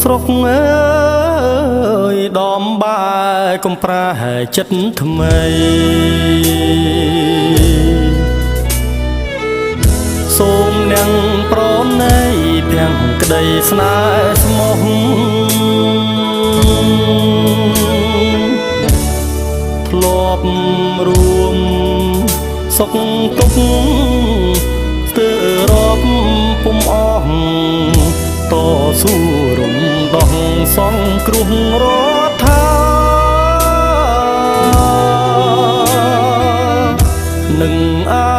ស្រុកអើយដំបាយកំប្រាចិត្តថ្មីសូមនាងប្រណីទាំងក្តីស្នេហ៍ស្មោះធ្លាប់រួមសុខទុក្ខស្ទើររាប់ពុំអស់តស៊ូរំដោះសង្គ្រោះរដ្ឋានឹងអា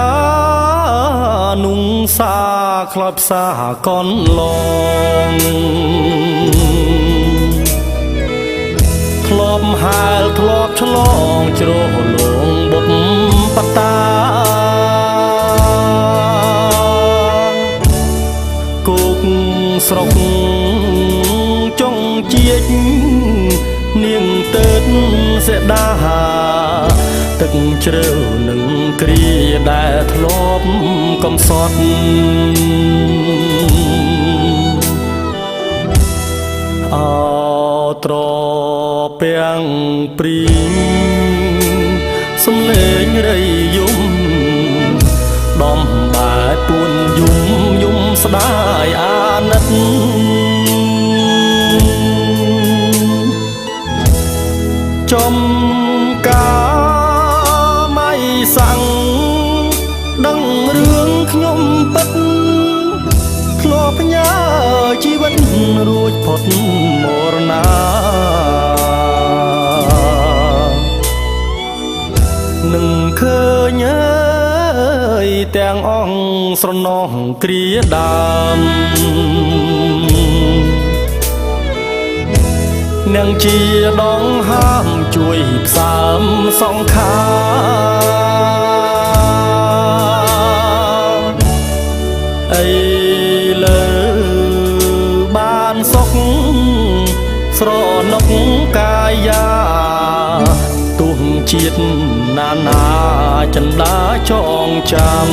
នុសាខ្លោចផ្សាកនឡងធ្លាប់ហាលធ្លាប់ឆ្លងជ្រោះលងបុកបតាគោកស្រុកចុងជាតិនាងទៅសេដាទឹកជ្រៅនឹងគ្រាដែលធ្លាប់កំសត់អោត្រពាំងព្រីសំលេងរៃយំដំបែពួនយំស្ដាយអាណិតចំការម៉ៃសាំងដឹងរឿងខ្ញុំពិតធ្លាប់ញ៉ាជីវិតរួចផុតមរណានឹងឃើញអើយទាំងអង្គស្រណោះគ្រាដើមនាងជាដងហាមជួយផ្សើមសង្ខារអីលើបានសុខស្រណុកកាយាទុំជាតិណានាចិន្តាចងចាំ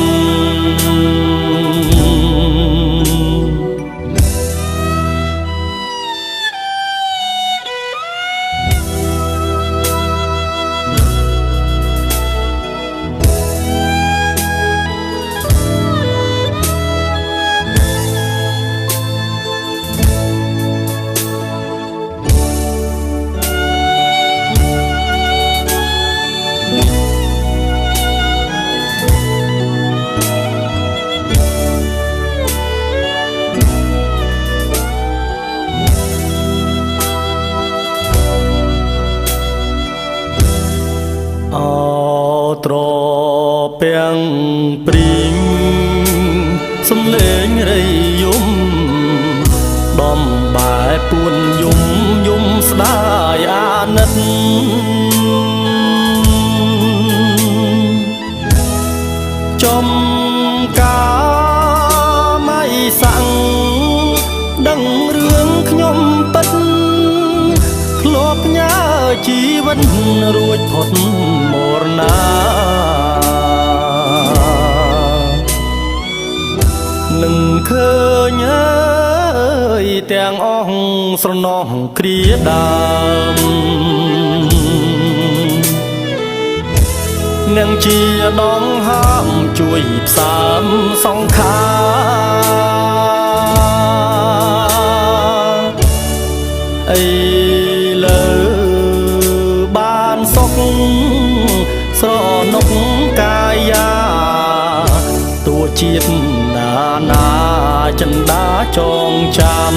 ត្រពាំងព្រីងសំលេងរៃយំដំបែពួនយំស្ដាយអាណិតចំការម៉ៃសាំងដឹងរឿងខ្ញុំពិតធ្លាប់ញ៉ាជីវិតរួចផុតមរណានឹងឃើញអើយទាំងអង្គស្រណោះគ្រាដើមនាងជាដងហាមជួយផ្សើមសង្ខារអីលើបានសុខស្រណុកកាយាទួជាតិណាចិន្តាចងចាំ